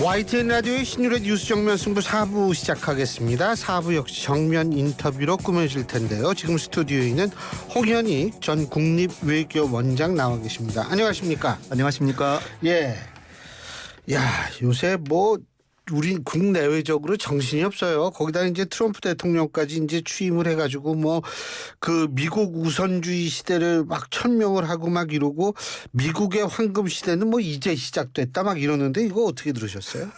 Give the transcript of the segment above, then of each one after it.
YTN 라디오의 신율의 뉴스 정면 승부 4부 시작하겠습니다. 4부 역시 정면 인터뷰로 꾸며질 텐데요. 지금 스튜디오에 있는 홍현희 전 국립외교원장 나와 계십니다. 안녕하십니까? 안녕하십니까? 예. 야, 요새 뭐 우리 국내외적으로 정신이 없어요. 거기다 이제 트럼프 대통령까지 이제 취임을 해가지고 뭐 그 미국 우선주의 시대를 막 천명을 하고 막 이러고 미국의 황금 시대는 뭐 이제 시작됐다 막 이러는데 이거 어떻게 들으셨어요?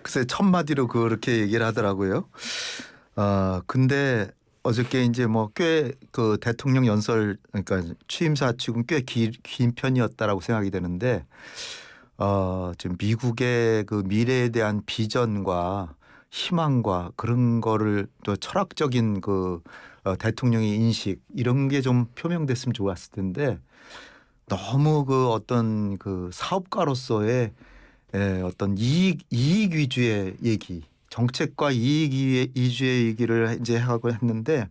글쎄 첫 마디로 그렇게 얘기를 하더라고요. 근데 어저께 이제 뭐 꽤 그 대통령 연설 그러니까 취임사 치고는 꽤 긴 편이었다라고 생각이 되는데. 지금 미국의 그 미래에 대한 비전과 희망과 그런 거를 또 철학적인 그 대통령의 인식 이런 게 좀 표명됐으면 좋았을 텐데 너무 그 어떤 그 사업가로서의 어떤 이익 위주의 얘기, 정책과 이익 위주의 얘기를 이제 하고 했는데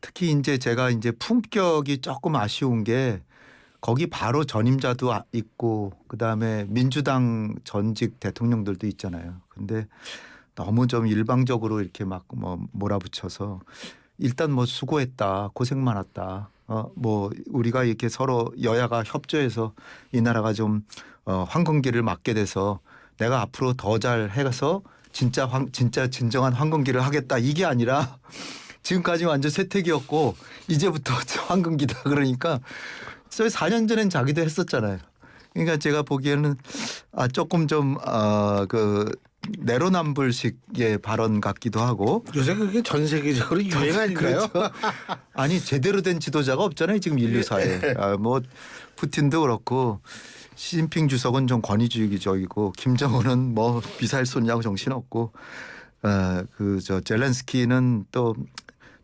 특히 이제 제가 이제 품격이 조금 아쉬운 게 거기 바로 전임자도 있고 그다음에 민주당 전직 대통령들도 있잖아요. 근데 너무 좀 일방적으로 이렇게 막 뭐 몰아붙여서 일단 뭐 수고했다, 고생 많았다. 뭐 우리가 이렇게 서로 여야가 협조해서 이 나라가 좀 황금기를 맞게 돼서 내가 앞으로 더 잘 해서 진짜 진정한 황금기를 하겠다 이게 아니라 지금까지 완전 쇠퇴기였고 이제부터 황금기다 그러니까. 4년 전엔 자기도 했었잖아요. 그러니까 제가 보기에는 조금 좀 그 내로남불식의 발언 같기도 하고. 요새 그게 전 세계적으로 유행 아닌가요? 그렇죠. 아니 제대로 된 지도자가 없잖아요 지금 인류사에. 뭐 푸틴도 그렇고 시진핑 주석은 좀 권위주의적이고 김정은은 뭐 미사일 쏘냐고 정신없고 그 저 젤렌스키는 또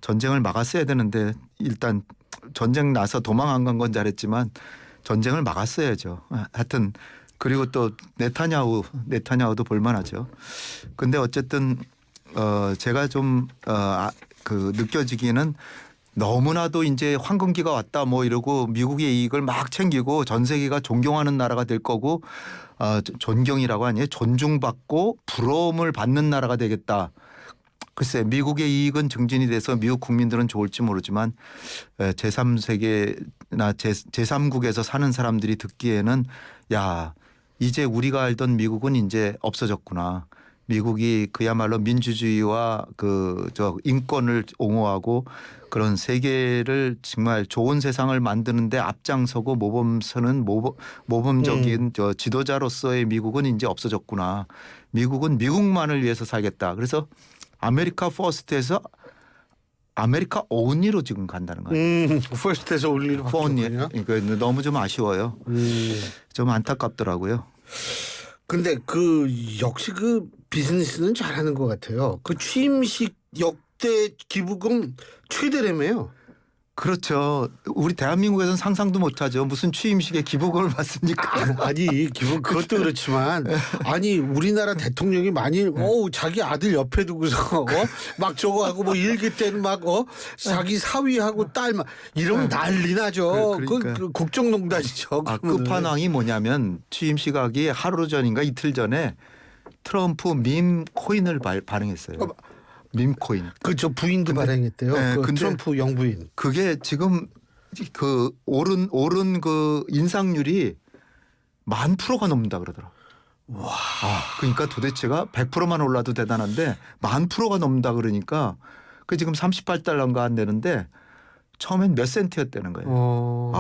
전쟁을 막았어야 되는데 일단 전쟁 나서 도망 안 간 건 잘했지만 전쟁을 막았어야죠. 하여튼 그리고 또 네타냐후도 볼만하죠. 근데 어쨌든 제가 좀 그 느껴지기에는 너무나도 이제 황금기가 왔다 뭐 이러고 미국의 이익을 막 챙기고 전 세계가 존경하는 나라가 될 거고 존경이라고 하니 존중받고 부러움을 받는 나라가 되겠다. 글쎄 미국의 이익은 증진이 돼서 미국 국민들은 좋을지 모르지만 제3세계나 제3국에서 사는 사람들이 듣기에는 야 이제 우리가 알던 미국은 이제 없어졌구나. 미국이 그야말로 민주주의와 그 인권을 옹호하고 그런 세계를 정말 좋은 세상을 만드는데 앞장서고 모범적인 지도자로서의 미국은 이제 없어졌구나. 미국은 미국만을 위해서 살겠다. 그래서 아메리카 퍼스트에서 아메리카 온리로 지금 간다는 거예요. 퍼스트에서 온리로 바뀌었군요. 그러니까 너무 좀 아쉬워요. 좀 안타깝더라고요. 근데 그 역시 그 비즈니스는 잘하는 것 같아요. 그 취임식 역대 기부금 최대라며요. 그렇죠. 우리 대한민국에서는 상상도 못하죠. 무슨 취임식에 기부금을 받습니까? 아니 기본 그것도 그렇지만 아니 우리나라 대통령이 만일 자기 아들 옆에 두고서 막 저거 하고 뭐 일기 때는 막 자기 사위하고 딸 막 이러면 난리 나죠. 그러니까. 그 국정농단이죠. 끝판왕이 뭐냐면 취임식 하기 하루 전인가 이틀 전에 트럼프 밈 코인을 발행했어요. 밈코인. 그저 부인도 발행했대요. 네, 그 트럼프 영부인. 그게 지금 그 오른 그 인상률이 10,000%가 넘는다 그러더라. 와. 그러니까 도대체가 100%만 올라도 대단한데 10,000%가 넘는다 그러니까 그 지금 38달러인가 안 되는데 처음엔 몇 센트였다는 거예요.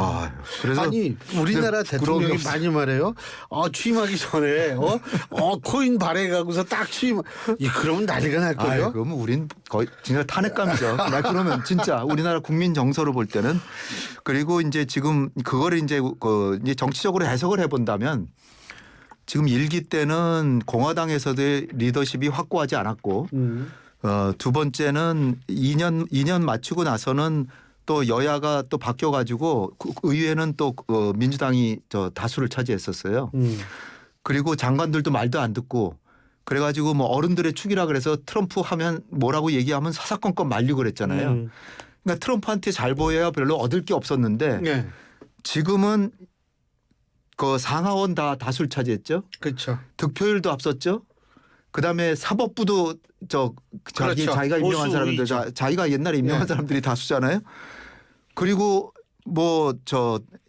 그래서 아니 우리나라 대통령이 많이 말해요. 취임하기 전에 코인 발행하고서 딱 취임. 그러면 난리가 날 거예요. 그러면 우린 거의 진짜 탄핵감이죠. 그러면 진짜 우리나라 국민 정서로 볼 때는 그리고 이제 지금 그거를 이제 정치적으로 해석을 해본다면 지금 1기 때는 공화당에서도 리더십이 확고하지 않았고 두 번째는 2년 맞추고 나서는 또 여야가 또 바뀌어가지고 의회는 또 민주당이 다수를 차지했었어요. 그리고 장관들도 말도 안 듣고 그래가지고 뭐 어른들의 축이라 그래서 트럼프 하면 뭐라고 얘기하면 사사건건 말리고 그랬잖아요. 그러니까 트럼프한테 잘 보여야 별로 얻을 게 없었는데 지금은 그 상하원 다 다수를 차지했죠. 그렇죠. 득표율도 앞섰죠. 그다음에 사법부도 그렇죠. 자기가 임명한 보수 사람들 우위죠. 자기가 옛날에 임명한 네. 사람들이 다수잖아요. 그리고 뭐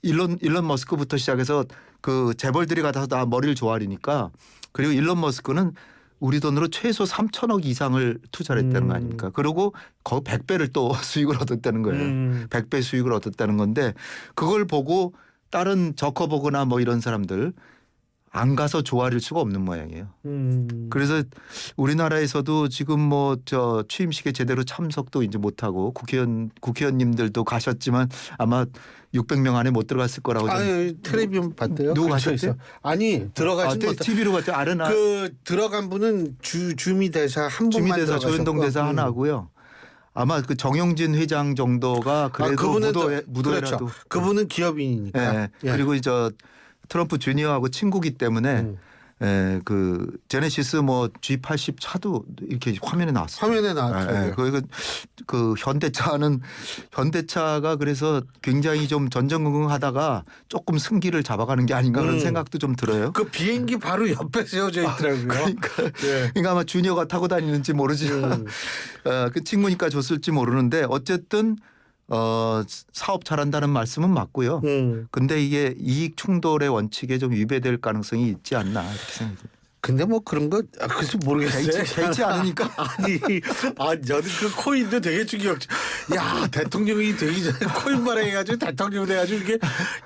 일론 머스크부터 시작해서 그 재벌들이 가서 다 머리를 조아리니까 그리고 일론 머스크는 우리 돈으로 최소 3천억 이상을 투자를 했다는 거 아닙니까? 그리고 거의 100배를 또 수익을 얻었다는 거예요. 100배 수익을 얻었다는 건데 그걸 보고 다른 저커버그나 뭐 이런 사람들 안 가서 조아릴 수가 없는 모양이에요. 그래서 우리나라에서도 지금 뭐 취임식에 제대로 참석도 이제 못하고 국회의원님들도 가셨지만 아마 600명 안에 못 들어갔을 거라고. 아니 텔레비전 봤대요. 누구 갇혀 가셨대요? 있어. 아니 들어가지 못. TV로 봤죠. 아르나 그 들어간 분은 주미 대사 한 분만 주미대사 들어가셨고. 조현동 대사 하나 하고요. 아마 그 정영진 회장 정도가 그래도 그분은 무도회라도 그렇죠. 그분은 기업인이니까. 예. 예. 그리고 이제 트럼프 주니어하고 친구기 때문에 그 제네시스 뭐 G80 차도 이렇게 화면에 나왔어요. 화면에 나왔어요. 그 현대차가 그래서 굉장히 좀 전전긍긍하다가 조금 승기를 잡아가는 게 아닌가 그런 생각도 좀 들어요. 그 비행기 바로 옆에 세워져 있더라고요. 그러니까 아마 주니어가 타고 다니는지 모르지만 그 친구니까 줬을지 모르는데 어쨌든 사업 잘한다는 말씀은 맞고요. 근데 이게 이익 충돌의 원칙에 좀 위배될 가능성이 있지 않나 이렇게 생각합니다. 근데 뭐 그런 거 글쎄 모르겠어요. 개의치 않으니까. 아니, 저는 그 코인도 되게 중요하죠. 야 대통령이 되기 전에 코인 발행해가지고 대통령 돼가지고 이게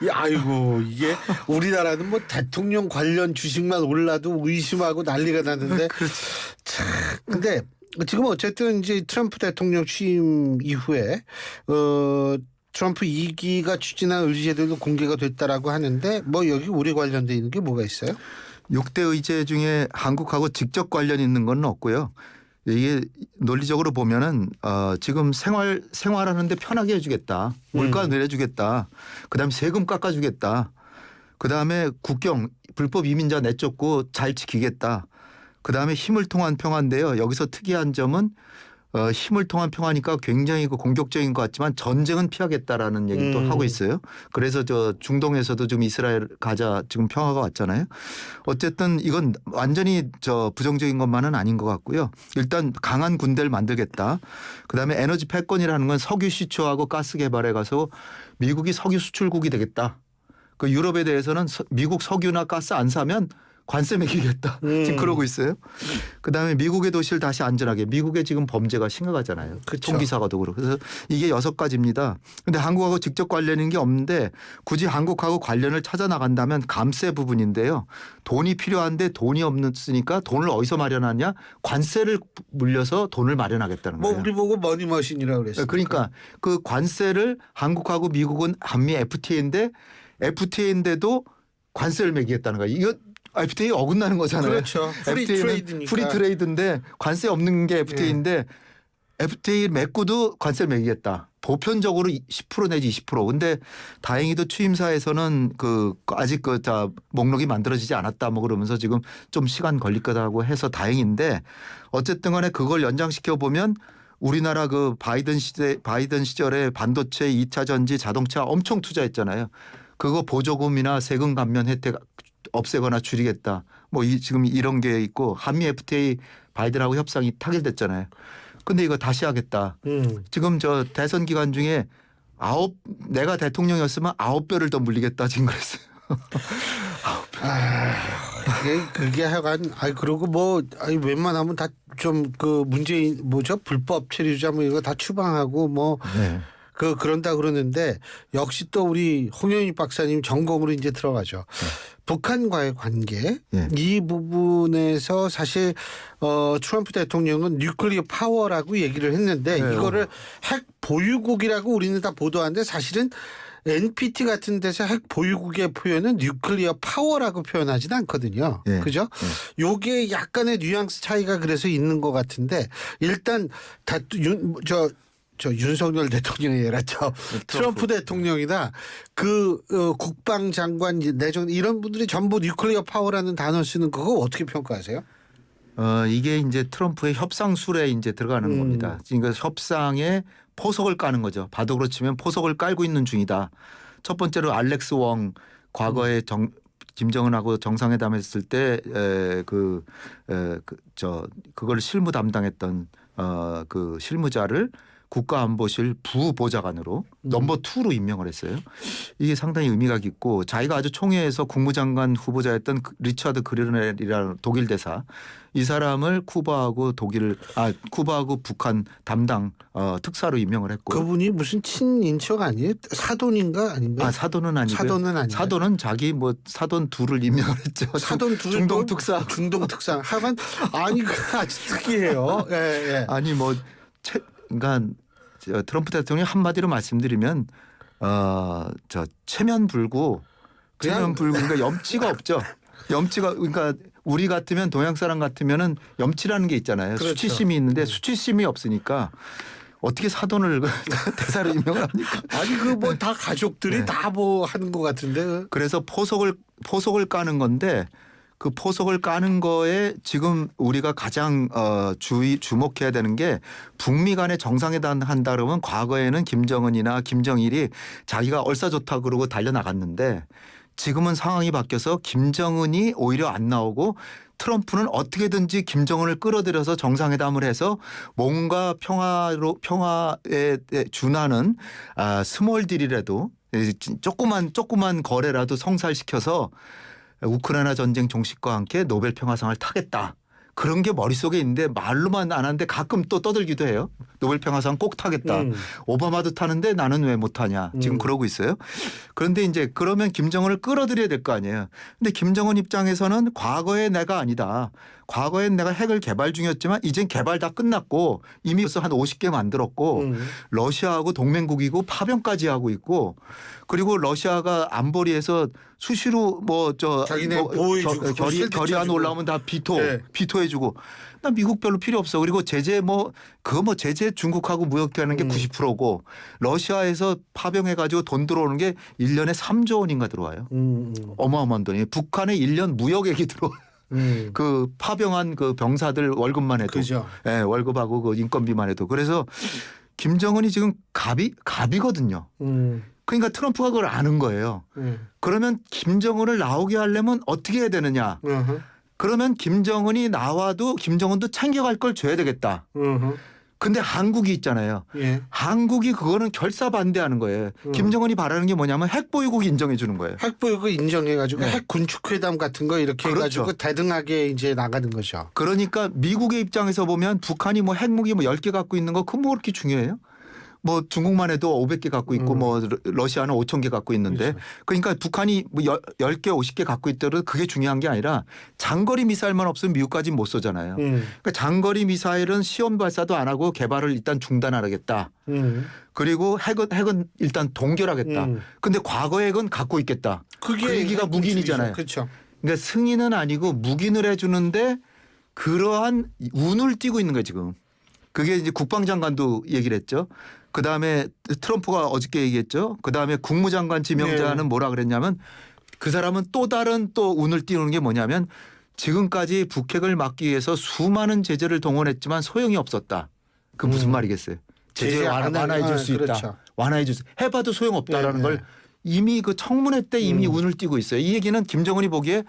아이고 이게 우리나라는 뭐 대통령 관련 주식만 올라도 의심하고 난리가 났는데. 참 근데. 지금 어쨌든 이제 트럼프 대통령 취임 이후에 트럼프 2기가 추진한 의제들도 공개가 됐다라고 하는데 뭐 여기 우리 관련돼 있는 게 뭐가 있어요? 6대 의제 중에 한국하고 직접 관련 있는 건 없고요. 이게 논리적으로 보면은 지금 생활하는데 편하게 해주겠다. 물가 내려주겠다. 그다음에 세금 깎아주겠다. 그다음에 국경 불법 이민자 내쫓고 잘 지키겠다. 그다음에 힘을 통한 평화인데요. 여기서 특이한 점은 힘을 통한 평화니까 굉장히 공격적인 것 같지만 전쟁은 피하겠다라는 얘기도 하고 있어요. 그래서 중동에서도 좀 이스라엘 가자 지금 평화가 왔잖아요. 어쨌든 이건 완전히 부정적인 것만은 아닌 것 같고요. 일단 강한 군대를 만들겠다. 그다음에 에너지 패권이라는 건 석유 시추하고 가스 개발에 가서 미국이 석유 수출국이 되겠다. 그 유럽에 대해서는 미국 석유나 가스 안 사면 관세 매기겠다. 지금 그러고 있어요. 그다음에 미국의 도시를 다시 안전하게. 미국의 지금 범죄가 심각하잖아요. 그렇죠. 총기 사고도 그렇고. 그래서 이게 6가지입니다. 그런데 한국하고 직접 관련인 게 없는데 굳이 한국하고 관련을 찾아 나간다면 감세 부분인데요. 돈이 필요한데 돈이 없으니까 돈을 어디서 마련하냐? 관세를 물려서 돈을 마련하겠다는 거예요. 뭐 우리 보고 머니머신이라고 그랬어요. 그러니까 그 관세를 한국하고 미국은 한미 FTA인데도 관세를 매기겠다는 거예요. 이거 FTA 어긋나는 거잖아요. 그렇죠. 프리 트레이드니까. 프리 트레이드인데 관세 없는 게 FTA인데 FTA 맺고도 관세를 매기겠다. 보편적으로 10% 내지 20%. 근데 다행히도 취임사에서는 아직 목록이 만들어지지 않았다 뭐 그러면서 지금 좀 시간 걸릴 거라고 해서 다행인데 어쨌든 간에 그걸 연장시켜 보면 우리나라 그 바이든 시절에 반도체 2차 전지 자동차 엄청 투자했잖아요. 그거 보조금이나 세금 감면 혜택 없애거나 줄이겠다. 뭐 지금 이런 게 있고 한미 FTA 바이든하고 협상이 타결됐잖아요. 근데 이거 다시 하겠다. 지금 대선 기간 중에 내가 대통령이었으면 9배를 더 물리겠다 지금 그랬어요. 9배. 그게 하여간 그리고 뭐 웬만하면 다 좀 문재인 불법 체류자 뭐 이거 다 추방하고 뭐 네. 그런다 그러는데 역시 또 우리 홍현희 박사님 전공으로 이제 들어가죠. 북한과의 관계 이 부분에서 사실 트럼프 대통령은 뉴클리어 파워라고 얘기를 했는데 이거를 핵 보유국이라고 우리는 다 보도하는데 사실은 NPT 같은 데서 핵 보유국의 표현은 뉴클리어 파워라고 표현하지는 않거든요. 그죠? 요게 약간의 뉘앙스 차이가 그래서 있는 것 같은데 일단 윤석열 대통령이 아니라 트럼프 대통령이나 국방장관 내정 이런 분들이 전부 뉴클리어 파워라는 단어 쓰는 그거 어떻게 평가하세요? 이게 이제 트럼프의 협상술에 이제 들어가는 겁니다. 그러니까 협상에 포석을 까는 거죠. 바둑으로 치면 포석을 깔고 있는 중이다. 첫 번째로 알렉스 웡 과거에 김정은하고 정상회담했을 때 그걸 실무 담당했던 그 실무자를 국가안보실 부보좌관으로 넘버 2로 임명을 했어요. 이게 상당히 의미가 깊고 자기가 아주 총회에서 국무장관 후보자였던 리차드 그르넬이라는 독일 대사 이 사람을 쿠바하고 북한 담당 특사로 임명을 했고 그분이 무슨 친인척 아니에요? 사돈인가 아닌가? 사돈은 아니고요. 사돈은 아니에요. 사돈은 자기 뭐 사돈 둘을 임명을 했죠. 사돈 둘 중동 특사. 중동 특사. 하여간 아니 그 아주 특이해요. 예, 예. 아니 뭐 그러니까 트럼프 대통령이 한마디로 말씀드리면 체면불구 그러니까 염치가 없죠. 염치가 그러니까 우리 같으면 동양 사람 같으면은 염치라는 게 있잖아요. 그렇죠. 수치심이 있는데 수치심이 없으니까 어떻게 사돈을 대사로 임명을 합니까? 아니 그 뭐 다 가족들이 네. 다 뭐 하는 것 같은데. 그래서 포석을 까는 건데 그 포석을 까는 거에 지금 우리가 가장 주목해야 되는 게 북미 간의 정상회담 한다 그러면 과거에는 김정은이나 김정일이 자기가 얼싸 좋다 그러고 달려나갔는데 지금은 상황이 바뀌어서 김정은이 오히려 안 나오고 트럼프는 어떻게든지 김정은을 끌어들여서 정상회담을 해서 뭔가 평화에 준하는 스몰 딜이라도 조그만 거래라도 성사시켜서 우크라이나 전쟁 종식과 함께 노벨 평화상을 타겠다. 그런 게 머릿속에 있는데 말로만 안 하는데 가끔 또 떠들기도 해요. 노벨 평화상 꼭 타겠다. 오바마도 타는데 나는 왜 못 타냐. 지금 그러고 있어요. 그런데 이제 그러면 김정은을 끌어들여야 될 거 아니에요. 근데 김정은 입장에서는 과거의 내가 아니다. 과거엔 내가 핵을 개발 중이었지만 이젠 개발 다 끝났고 이미 벌써 한 50개 만들었고 러시아하고 동맹국이고 파병까지 하고 있고 그리고 러시아가 안보리에서 수시로 자기네 보호해주고 결의안 올라오면 다 비토해주고 나 미국 별로 필요 없어. 그리고 제재 제재 중국하고 무역하는 게 90%고 러시아에서 파병해가지고 돈 들어오는 게 1년에 3조 원인가 들어와요. 어마어마한 돈이. 북한에 1년 무역액이 들어와요. 그 파병한 그 병사들 월급만 해도. 그죠. 네, 월급하고 그 인건비만 해도. 그래서 김정은이 지금 갑이거든요. 그러니까 트럼프가 그걸 아는 거예요. 그러면 김정은을 나오게 하려면 어떻게 해야 되느냐. 그러면 김정은이 나와도 김정은도 챙겨갈 걸 줘야 되겠다. 근데 한국이 있잖아요. 예. 한국이 그거는 결사반대하는 거예요. 김정은이 바라는 게 뭐냐면 핵보유국 인정해 주는 거예요. 핵보유국 인정해가지고 네. 핵 군축회담 같은 거 이렇게 그렇죠. 해가지고 대등하게 이제 나가는 거죠. 그러니까 미국의 입장에서 보면 북한이 뭐 핵무기 10개 갖고 있는 거 그거 뭐 그렇게 중요해요? 뭐 중국만 해도 500개 갖고 있고 뭐 러시아는 5,000개 갖고 있는데 그렇죠. 그러니까 북한이 뭐 10개 50개 갖고 있더라도 그게 중요한 게 아니라 장거리 미사일만 없으면 미국까지는 못 쏘잖아요. 그러니까 장거리 미사일은 시험 발사도 안 하고 개발을 일단 중단하겠다. 그리고 핵은 일단 동결하겠다. 근데 과거 핵은 갖고 있겠다. 그 얘기가 묵인이잖아요. 그렇죠. 그러니까 승인은 아니고 묵인을 해주는데 그러한 운을 띄고 있는 거예요 지금. 그게 이제 국방장관도 얘기를 했죠. 그다음에 트럼프가 어저께 얘기했죠. 그다음에 국무장관 지명자는 뭐라 그랬냐면 그 사람은 또 다른 운을 띄우는 게 뭐냐면 지금까지 북핵을 막기 위해서 수많은 제재를 동원했지만 소용이 없었다. 그 무슨 말이겠어요. 제재 완화해 줄 수 있다. 그렇죠. 완화해 줄 수 해봐도 소용없다라는 네, 걸 이미 그 청문회 때 이미 운을 띄고 있어요. 이 얘기는 김정은이 보기에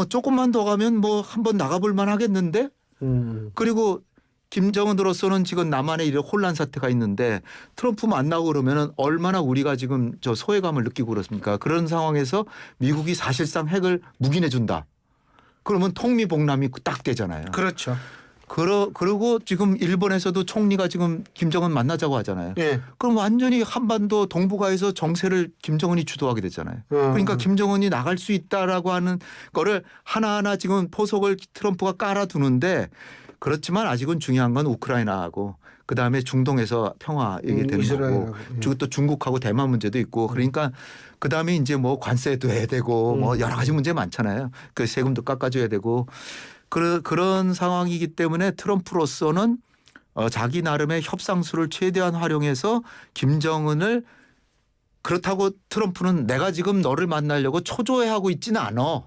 조금만 더 가면 뭐 한번 나가볼 만 하겠는데 그리고 김정은으로서는 지금 남한에 이런 혼란 사태가 있는데 트럼프 만나고 그러면은 얼마나 우리가 지금 저 소외감을 느끼고 그렇습니까? 그런 상황에서 미국이 사실상 핵을 묵인해 준다. 그러면 통미봉남이 딱 되잖아요. 그렇죠. 그리고 지금 일본에서도 총리가 지금 김정은 만나자고 하잖아요. 예. 그럼 완전히 한반도 동북아에서 정세를 김정은이 주도하게 되잖아요. 그러니까 김정은이 나갈 수 있다라고 하는 거를 하나하나 지금 포석을 트럼프가 깔아두는데 그렇지만 아직은 중요한 건 우크라이나하고 그다음에 중동에서 평화 얘기되는 거고 또 중국하고 대만 문제도 있고 그러니까 그다음에 이제 뭐 관세도 해야 되고 뭐 여러 가지 문제 많잖아요. 그 세금도 깎아줘야 되고 그런 상황이기 때문에 트럼프로서는 자기 나름의 협상수를 최대한 활용해서 김정은을 그렇다고 트럼프는 내가 지금 너를 만나려고 초조해하고 있지는 않아.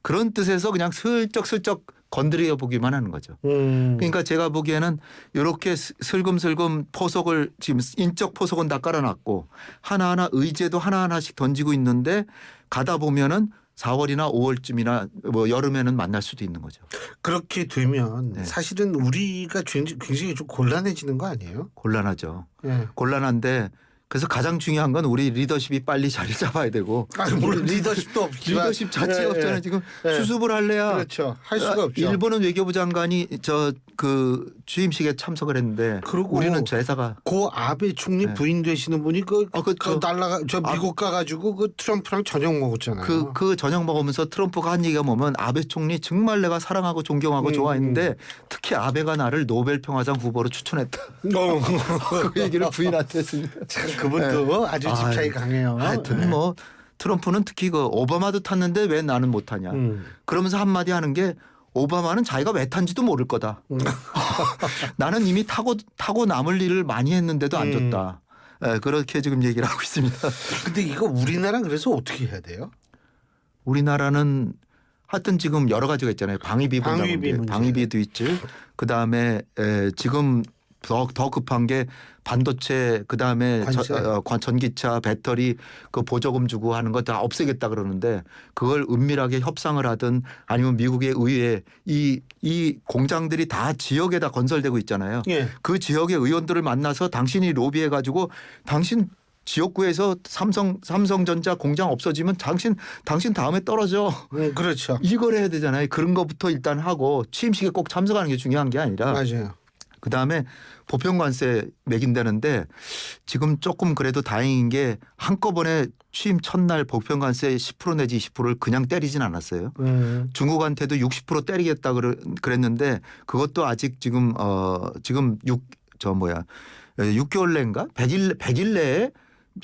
그런 뜻에서 그냥 슬쩍슬쩍 건드려 보기만 하는 거죠. 그러니까 제가 보기에는 이렇게 슬금슬금 포석을 지금 인적 포석은 다 깔아놨고 하나하나 의제도 하나하나씩 던지고 있는데 가다 보면은 4월이나 5월쯤이나 뭐 여름에는 만날 수도 있는 거죠. 그렇게 되면 네. 사실은 우리가 굉장히 좀 곤란해지는 거 아니에요? 곤란하죠. 예. 곤란한데 그래서 가장 중요한 건 우리 리더십이 빨리 자리 잡아야 되고 아니 물론 리더십도 없지만 리더십 자체 예, 없잖아요. 예. 지금 예. 수습을 할래야 그렇죠. 할 수가 없죠. 일본은 외교부 장관이 저 그 취임식에 참석을 했는데 그리고 우리는 제사가 고 아베 총리 네. 부인 되시는 분이 그 그렇죠. 날라가 저 미국 가가지고 그 트럼프랑 저녁 먹었잖아요. 그 저녁 먹으면서 트럼프가 한 얘기가 뭐면 아베 총리 정말 내가 사랑하고 존경하고 좋아했는데 특히 아베가 나를 노벨 평화상 후보로 추천했다. 그 얘기를 부인한테 했습니다. 참 그분도 아주 집착이 강해요. 하여튼 네. 뭐 트럼프는 특히 그 오바마도 탔는데 왜 나는 못 타냐. 그러면서 한마디 하는 게 오바마는 자기가 왜 탄지도 모를 거다. 나는 이미 타고 남을 일을 많이 했는데도 안 줬다. 예, 그렇게 지금 얘기를 하고 있습니다. 근데 이거 우리나라는 그래서 어떻게 해야 돼요? 우리나라는 하여튼 지금 여러 가지가 있잖아요. 방위비 문제. 방위비도 있지. 그다음에 지금 더 급한 게 반도체 그다음에 전기차 배터리 그 보조금 주고 하는 거 다 없애겠다 그러는데 그걸 은밀하게 협상을 하든 아니면 미국의 의회 이 공장들이 다 지역에다 건설되고 있잖아요. 예. 그 지역의 의원들을 만나서 당신이 로비해 가지고 당신 지역구에서 삼성전자 공장 없어지면 당신 다음에 떨어져. 그렇죠. 이걸 해야 되잖아요. 그런 것부터 일단 하고 취임식에 꼭 참석하는 게 중요한 게 아니라 맞아요. 그다음에 보편관세 매긴다는데 지금 조금 그래도 다행인 게 한꺼번에 취임 첫날 보편관세 10% 내지 20%를 그냥 때리진 않았어요. 중국한테도 60% 때리겠다 그랬는데 그것도 아직 지금 6개월 내인가 100일 내에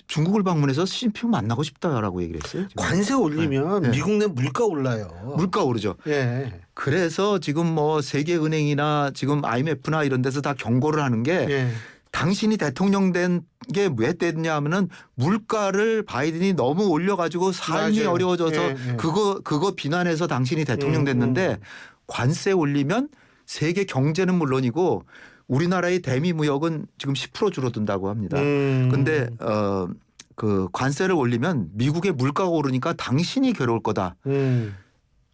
중국을 방문해서 시진핑 만나고 싶다라고 얘기를 했어요. 지금. 관세 올리면 네. 미국 내 물가 올라요. 물가 오르죠. 예. 그래서 지금 뭐 세계은행이나 지금 IMF나 이런 데서 다 경고를 하는 게 예. 당신이 대통령 된 게 왜 됐냐 하면은 물가를 바이든이 너무 올려가지고 삶이 맞아요. 어려워져서 예, 예. 그거 비난해서 당신이 대통령 됐는데 관세 올리면 세계 경제는 물론이고 우리나라의 대미 무역은 지금 10% 줄어든다고 합니다. 근데 그 관세를 올리면 미국의 물가가 오르니까 당신이 괴로울 거다.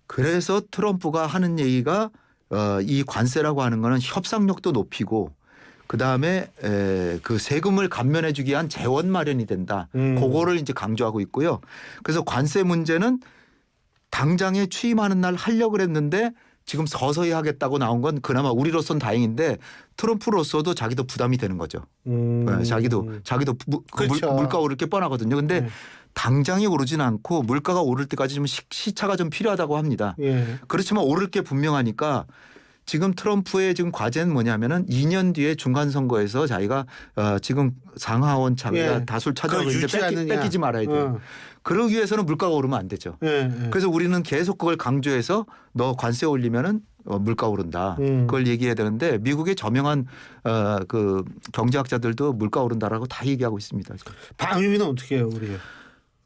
그래서 트럼프가 하는 얘기가 이 관세라고 하는 거는 협상력도 높이고 그다음에 그 세금을 감면해 주기 위한 재원 마련이 된다. 그거를 이제 강조하고 있고요. 그래서 관세 문제는 당장에 취임하는 날 하려고 했는데 지금 서서히 하겠다고 나온 건 그나마 우리로서는 다행인데 트럼프로서도 자기도 부담이 되는 거죠. 자기도 그렇죠. 물가 오를 게 뻔하거든요. 근데 당장에 오르진 않고 물가가 오를 때까지 좀 시차가 좀 필요하다고 합니다. 예. 그렇지만 오를 게 분명하니까 지금 트럼프의 지금 과제는 뭐냐면은 2년 뒤에 중간 선거에서 자기가 지금 상하원 참가 다수를 차지하고 있는데 뺏기지 말아야 돼요. 그러기 위해서는 물가가 오르면 안 되죠. 그래서 우리는 계속 그걸 강조해서 너 관세 올리면은 물가 오른다. 그걸 얘기해야 되는데 미국의 저명한 그 경제학자들도 물가 오른다라고 다 얘기하고 있습니다. 방위비는 어떻게 해요, 우리?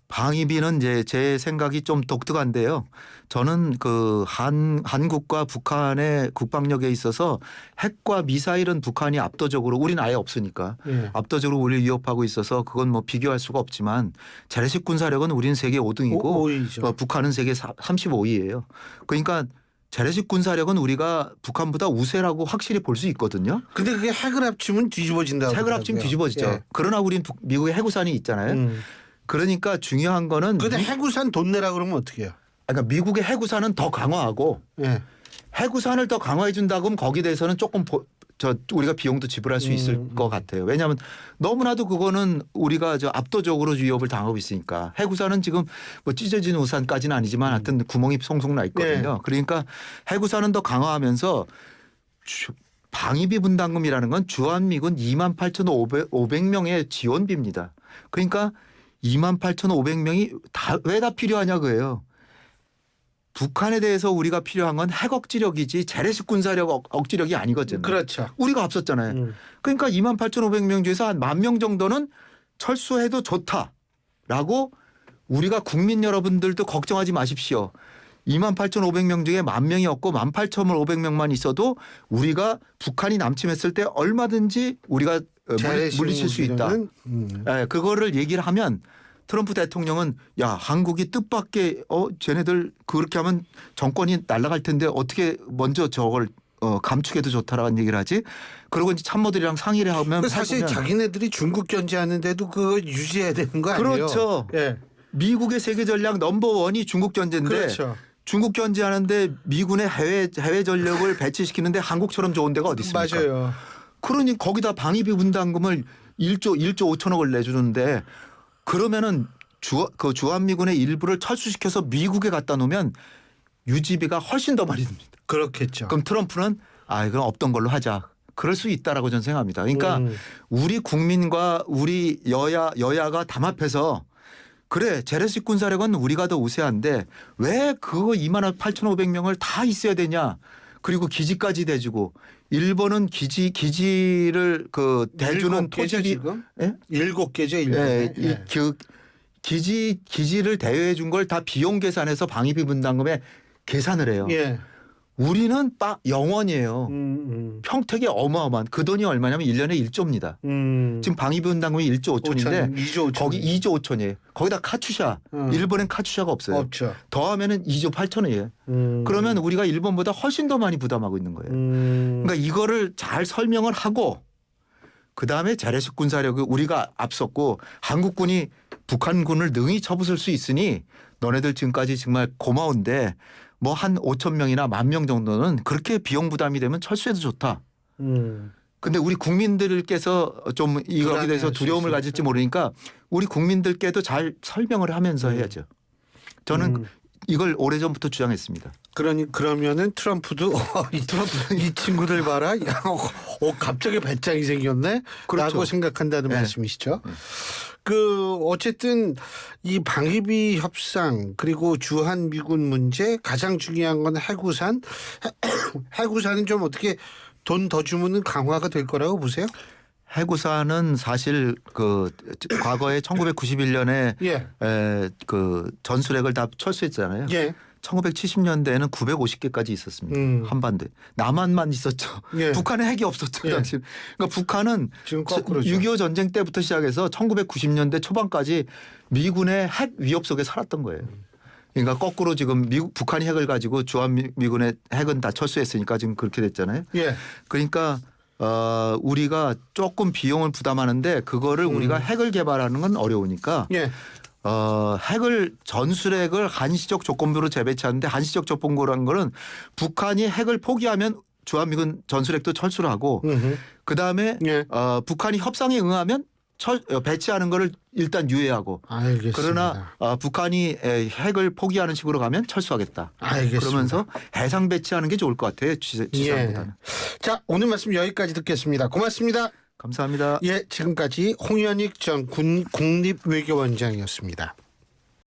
방위비는 이제 제 생각이 좀 독특한데요. 저는 그 한국과 북한의 국방력에 있어서 핵과 미사일은 북한이 압도적으로 우리는 아예 없으니까 압도적으로 우리를 위협하고 있어서 그건 뭐 비교할 수가 없지만 재래식 군사력은 우리는 세계 5등이고 북한은 세계 35위예요. 그러니까 재래식 군사력은 우리가 북한보다 우세라고 확실히 볼 수 있거든요. 근데 그게 핵을 합치면 뒤집어진다고. 핵을 합치면 뒤집어지죠. 예. 그러나 우리는 미국의 해구산이 있잖아요. 그러니까 중요한 거는 근데 해구산 돈 내라 그러면 어떻게 해요? 그러니까 미국의 해구산은 더 강화하고 예. 해구산을 더 강화해 준다 그러면 거기에 대해서는 조금 우리가 비용도 지불할 수 있을 것 같아요. 왜냐하면 너무나도 그거는 우리가 압도적으로 위협을 당하고 있으니까 해구산은 지금 뭐 찢어진 우산까지는 아니지만 하여튼 구멍이 송송 나 있거든요. 그러니까 해구산은 더 강화하면서 방위비 분담금이라는 건 주한미군 28,500명의 지원비입니다. 그러니까 28,500명이 왜 다 필요하냐 그예요. 북한에 대해서 우리가 필요한 건 핵 억지력이지 재래식 군사력 억지력이 아니거든요. 그렇죠. 우리가 앞섰잖아요. 그러니까 28,500명 중에서 한 10,000명 정도는 철수해도 좋다라고 우리가 국민 여러분들도 걱정하지 마십시오. 28,500명 중에 10,000명이 없고 18,500명만 있어도 우리가 북한이 남침했을 때 얼마든지 우리가 물리칠 수 있다. 그거를 얘기를 하면 트럼프 대통령은 야 한국이 뜻밖의 쟤네들 그렇게 하면 정권이 날아갈 텐데 어떻게 먼저 저걸 감축해도 좋다라는 얘기를 하지. 그리고 이제 참모들이랑 상의를 하면 사실 해보면 자기네들이 중국 견제하는데도 그거 유지해야 되는 거 아니에요? 그렇죠. 예. 미국의 세계 전략 넘버1이 중국 견제인데 그렇죠. 중국 견제하는데 미군의 해외 전력을 배치시키는데 한국처럼 좋은 데가 어디 있습니까? 맞아요. 그러니 거기다 방위비 분담금을 1조 5천억을 내주는데 그러면은 주한미군의 일부를 철수시켜서 미국에 갖다 놓으면 유지비가 훨씬 더 많이 듭니다. 그렇겠죠. 그럼 트럼프는 그럼 없던 걸로 하자. 그럴 수 있다라고 저는 생각합니다. 그러니까 우리 국민과 우리 여야가 담합해서 그래 재래식 군사력은 우리가 더 우세한데 왜 그거 28,500명을 다 있어야 되냐. 그리고 기지까지 대주고 일본은 기지를 대주는 토지를 지금? 예? 7개죠. 일본에. 예. 기지를 대여해 준 걸 다 비용 계산해서 방위비 분담금에 계산을 해요. 예. 우리는 0원이에요. 평택이 어마어마한 그 돈이 얼마냐면 1년에 1조입니다. 지금 방위비 분담금이 1조 5천인데 2조 5천. 거기 2조 5천이에요. 거기다 카투샤. 일본엔 카투샤가 없어요. 없죠. 더하면은 2조 8천이에요. 그러면 우리가 일본보다 훨씬 더 많이 부담하고 있는 거예요. 그러니까 이거를 잘 설명을 하고 그다음에 재래식 군사력을 우리가 앞섰고 한국군이 북한군을 능히 쳐부술 수 있으니 너네들 지금까지 정말 고마운데 뭐 한 5천 명이나 10,000명 정도는 그렇게 비용 부담이 되면 철수해도 좋다. 근데 우리 국민들께서 좀 이거에 대해서 두려움을 가질지 모르니까 우리 국민들께도 잘 설명을 하면서 해야죠. 저는 이걸 오래전부터 주장했습니다. 그러면은 트럼프도 이 친구들 봐라. 야, 갑자기 배짱이 생겼네. 그렇죠. 라고 생각한다는 네. 말씀이시죠. 어쨌든 이 방위비 협상 그리고 주한 미군 문제 가장 중요한 건 해구산. 해구산은 좀 어떻게 돈 더 주면은 강화가 될 거라고 보세요? 해구사는 사실 과거에 1991년에 예. 전술핵을 다 철수했잖아요. 예. 1970년대에는 950개까지 있었습니다. 한반도에. 남한만 있었죠. 예. 북한에 핵이 없었죠. 예. 당시. 그러니까 북한은 지금 거꾸로죠. 6.25 전쟁 때부터 시작해서 1990년대 초반까지 미군의 핵 위협 속에 살았던 거예요. 그러니까 거꾸로 지금 북한이 핵을 가지고 주한미군의 핵은 다 철수했으니까 지금 그렇게 됐잖아요. 예. 그러니까 우리가 조금 비용을 부담하는데 그거를 우리가 핵을 개발하는 건 어려우니까 예. 전술핵을 한시적 조건부로 재배치하는데 한시적 조건부라는 거는 북한이 핵을 포기하면 주한미군 전술핵도 철수를 하고 그다음에 예. 북한이 협상에 응하면 배치하는 거를 일단 유예하고 알겠습니다. 그러나 북한이 핵을 포기하는 식으로 가면 철수하겠다. 알겠습니다. 그러면서 해상 배치하는 게 좋을 것 같아요. 지상보다는. 자, 오늘 말씀 여기까지 듣겠습니다. 고맙습니다. 감사합니다. 예, 지금까지 홍현익 전 국립외교원장이었습니다.